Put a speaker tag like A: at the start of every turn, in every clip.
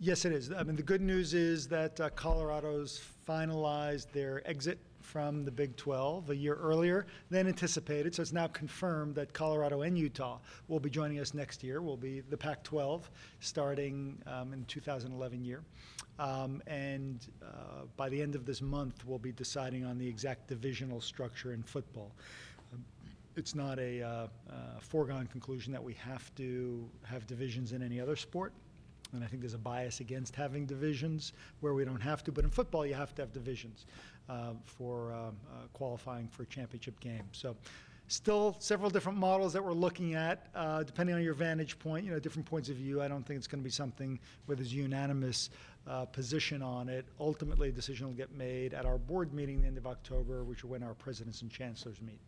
A: Yes, it is. I mean, the good news is that Colorado's finalized their exit from the Big 12 a year earlier than anticipated. So it's now confirmed that Colorado and Utah will be joining us next year. Will be the Pac-12 starting in the 2011 year. And by the end of this month, we'll be deciding on the exact divisional structure in football. It's not a foregone conclusion that we have to have divisions in any other sport. And I think there's a bias against having divisions where we don't have to. But in football, you have to have divisions for qualifying for a championship game. So still several different models that we're looking at, depending on your vantage point, different points of view. I don't think it's going to be something where there's a unanimous position on it. Ultimately, a decision will get made at our board meeting at the end of October, which is when our presidents and chancellors meet.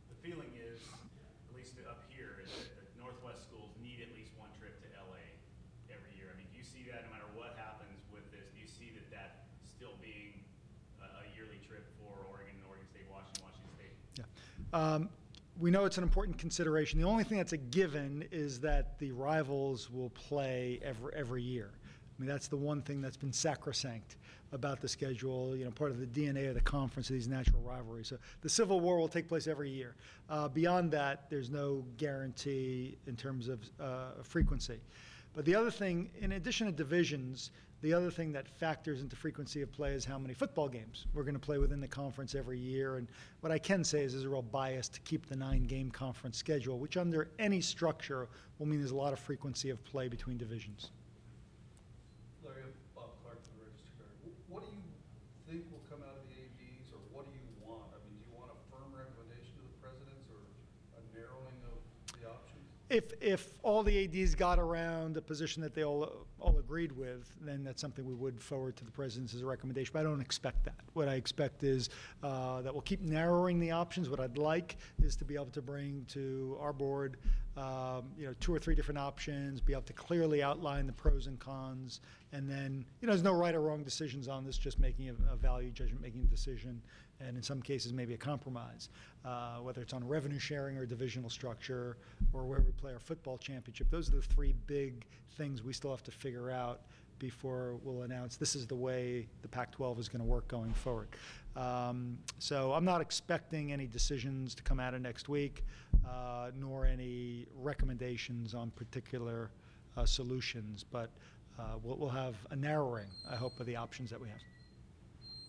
B: The feeling is, at least up here, is that the Northwest schools need at least one trip to LA every year. I mean, do you see that no matter what happens with this? Do you see that still being a yearly trip for Oregon and Oregon State, Washington State?
A: Yeah. We know it's an important consideration. The only thing that's a given is that the rivals will play every year. I mean, that's the one thing that's been sacrosanct about the schedule, part of the DNA of the conference, of these natural rivalries. So the Civil War will take place every year. Beyond that, there's no guarantee in terms of frequency. But the other thing, in addition to divisions, the other thing that factors into frequency of play is how many football games we're going to play within the conference every year. And what I can say is there's a real bias to keep the 9-game conference schedule, which under any structure will mean there's a lot of frequency of play between divisions.
C: Larry, Bob Clark from the Register Guard. What do you think will come out of the ADs, or what do you want? I mean, do you want a firm recommendation to the presidents or a narrowing of the options?
A: If all the ADs got around a position that they all agreed with, then that's something we would forward to the presidents as a recommendation. But I don't expect that. What I expect is that we'll keep narrowing the options. What I'd like is to be able to bring to our board, 2 or 3 different options, be able to clearly outline the pros and cons, and then, there's no right or wrong decisions on this, just making a value judgment, making a decision, and in some cases maybe a compromise, whether it's on revenue sharing or divisional structure or where we play our football championship. Those are the 3 big things we still have to figure out before we'll announce this is the way the Pac-12 is going to work going forward. So I'm not expecting any decisions to come out of next week, nor any recommendations on particular solutions, but we'll have a narrowing, I hope, of the options that we have.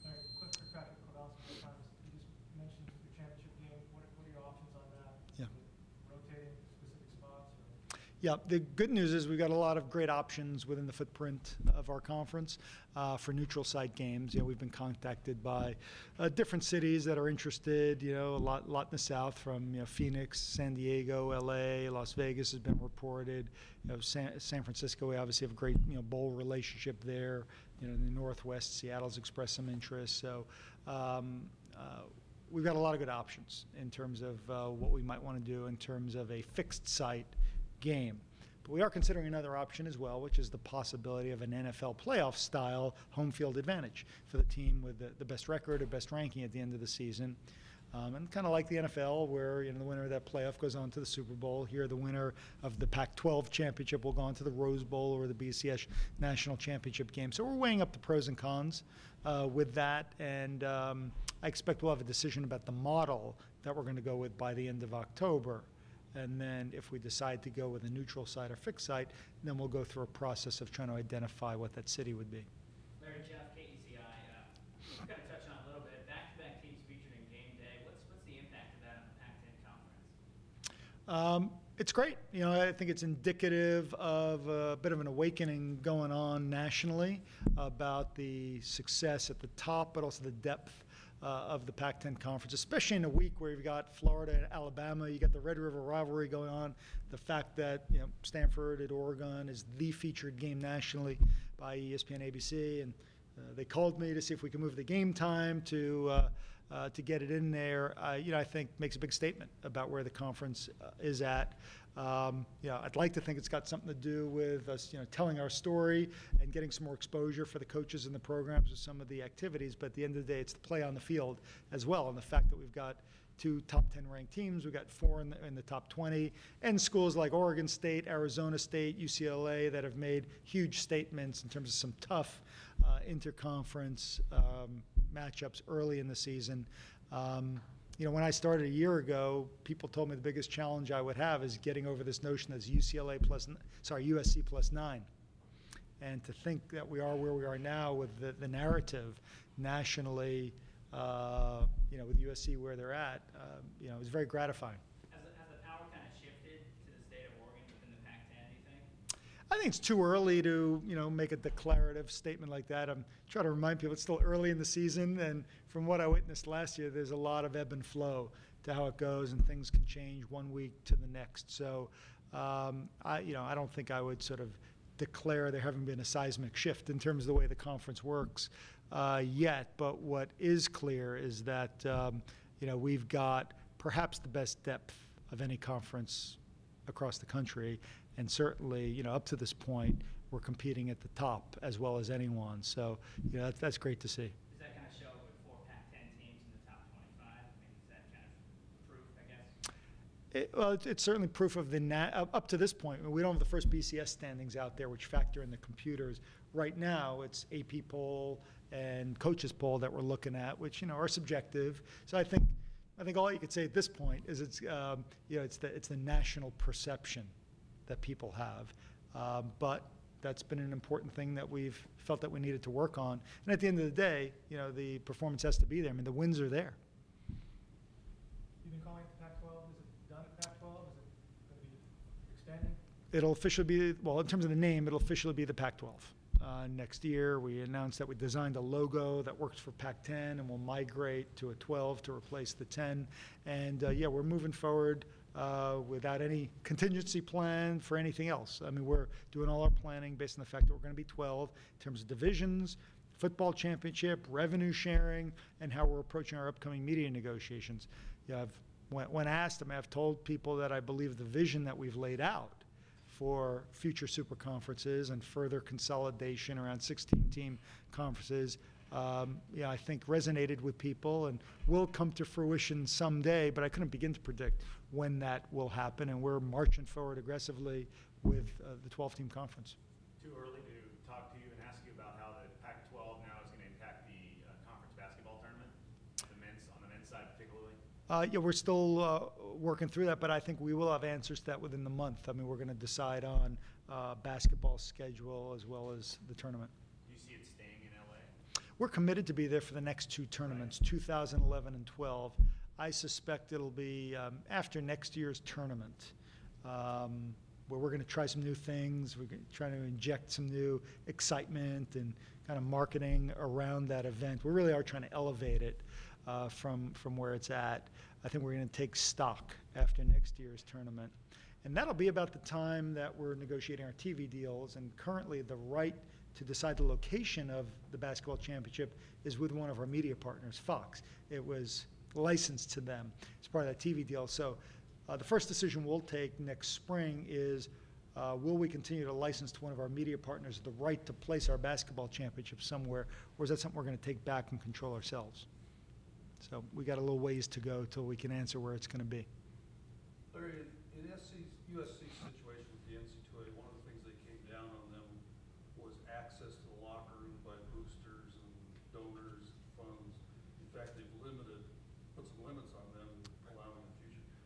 D: Larry, quick for Patrick Corvallis. You just mentioned the championship game. What are your options on that?
A: Yeah.
D: Rotating specific spots? Or?
A: Yeah, the good news is we've got a lot of great options within the footprint of our conference for neutral site games. We've been contacted by different cities that are interested, a lot in the south, from Phoenix, San Diego, LA, Las Vegas has been reported. San Francisco, we obviously have a great bowl relationship there. In the Northwest, Seattle's expressed some interest. So we've got a lot of good options in terms of what we might want to do in terms of a fixed site game. But we are considering another option as well, which is the possibility of an NFL playoff style home field advantage for the team with the best record or best ranking at the end of the season. And kind of like the NFL, where the winner of that playoff goes on to the Super Bowl. Here, the winner of the Pac-12 championship will go on to the Rose Bowl or the BCS National Championship game. So we're weighing up the pros and cons with that, and I expect we'll have a decision about the model that we're going to go with by the end of October. And then if we decide to go with a neutral site or fixed site, then we'll go through a process of trying to identify what that city would be.
E: Larry, Jeff, KECI, kind of touch on it a little bit. Back-to-back teams featured in game day. What's the impact of that on the Pac-10 conference?
A: It's great. I think it's indicative of a bit of an awakening going on nationally about the success at the top, but also the depth of the Pac-10 conference, especially in a week where you've got Florida and Alabama, you got the Red River rivalry going on, the fact that Stanford at Oregon is the featured game nationally by ESPN, ABC, and they called me to see if we can move the game time to get it in there. I think makes a big statement about where the conference is at. I'd like to think it's got something to do with us, telling our story and getting some more exposure for the coaches and the programs with some of the activities. But at the end of the day, it's the play on the field as well, and the fact that we've got 2 top 10 ranked teams. We've got 4 in the top 20. And schools like Oregon State, Arizona State, UCLA that have made huge statements in terms of some tough interconference matchups early in the season. When I started a year ago, people told me the biggest challenge I would have is getting over this notion that it's USC plus 9. And to think that we are where we are now with the narrative nationally, with USC where they're at, is very gratifying.
E: Has the power kind of shifted to the state of Oregon within the Pac-10, do you think?
A: I think it's too early to, make a declarative statement like that. I'm trying to remind people it's still early in the season, and from what I witnessed last year, there's a lot of ebb and flow to how it goes, and things can change one week to the next. So, I don't think I would sort of declare there having been a seismic shift in terms of the way the conference works yet. But what is clear is that, we've got perhaps the best depth of any conference across the country. And certainly, up to this point, we're competing at the top as well as anyone. So, that's great to see.
E: Does that kind of show with 4 Pac-10 teams in the top 25? I mean, is that kind of proof, I guess?
A: Well, it's certainly proof of up to this point. We don't have the first BCS standings out there, which factor in the computers. Right now, it's AP poll and coaches poll that we're looking at, which are subjective. So I think all you could say at this point is it's the national perception that people have, but that's been an important thing that we've felt that we needed to work on. And at the end of the day, the performance has to be there. I mean, the wins are there.
D: You've been calling it the Pac-12. Is it done at Pac-12? Is it going to be extending?
A: It'll officially be, well, in terms of the name, it'll officially be the Pac-12. Next year, we announced that we designed a logo that works for Pac-10 and will migrate to a 12 to replace the 10. And we're moving forward without any contingency plan for anything else. I mean, we're doing all our planning based on the fact that we're going to be 12 in terms of divisions, football championship, revenue sharing, and how we're approaching our upcoming media negotiations. When asked, I've told people that I believe the vision that we've laid out for future super conferences and further consolidation around 16-team conferences, I think resonated with people and will come to fruition someday, but I couldn't begin to predict when that will happen, and we're marching forward aggressively with the 12-team conference.
B: Too early to talk to you and ask you about how the Pac-12 now is going to impact the conference basketball tournament, on the men's side particularly?
A: We're still working through that, but I think we will have answers to that within the month. I mean, we're going to decide on basketball schedule as well as the tournament.
B: Do you see it staying in LA?
A: We're committed to be there for the next 2 tournaments, 2011 and 12. I suspect it'll be after next year's tournament, where we're going to try some new things. We're trying to inject some new excitement and kind of marketing around that event. We really are trying to elevate it from where it's at. I think we're going to take stock after next year's tournament. And that'll be about the time that we're negotiating our TV deals. And currently, the right to decide the location of the basketball championship is with one of our media partners, Fox. It was licensed to them as part of that TV deal. So the first decision we'll take next spring is will we continue to license to one of our media partners the right to place our basketball championship somewhere, or is that something we're going to take back and control ourselves? So we got a little ways to go till we can answer where it's going to be.
C: Larry, in USC's situation with the NC2A, one of the things they came down on them was access to the locker room by boosters and donors, funds. In fact, they've put some limits on them, allowing in the future.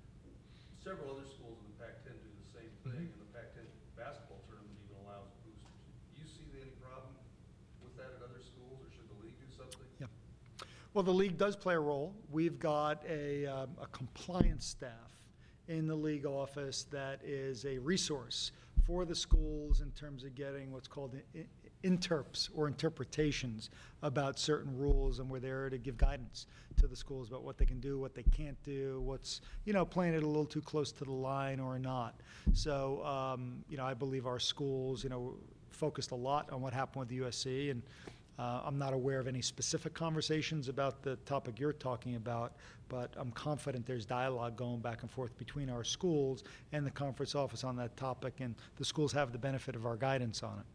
C: Several other schools in the Pac-10 do the same thing, and the Pac-10 basketball tournament even allows boosters. Do you see any problem with that at other schools, or should the league do something?
A: Yeah. Well, the league does play a role. We've got a compliance staff in the league office that is a resource for the schools in terms of getting what's called interps or interpretations about certain rules, and we're there to give guidance to the schools about what they can do, what they can't do, what's, playing it a little too close to the line or not. So, I believe our schools, focused a lot on what happened with the USC, and I'm not aware of any specific conversations about the topic you're talking about, but I'm confident there's dialogue going back and forth between our schools and the conference office on that topic, and the schools have the benefit of our guidance on it.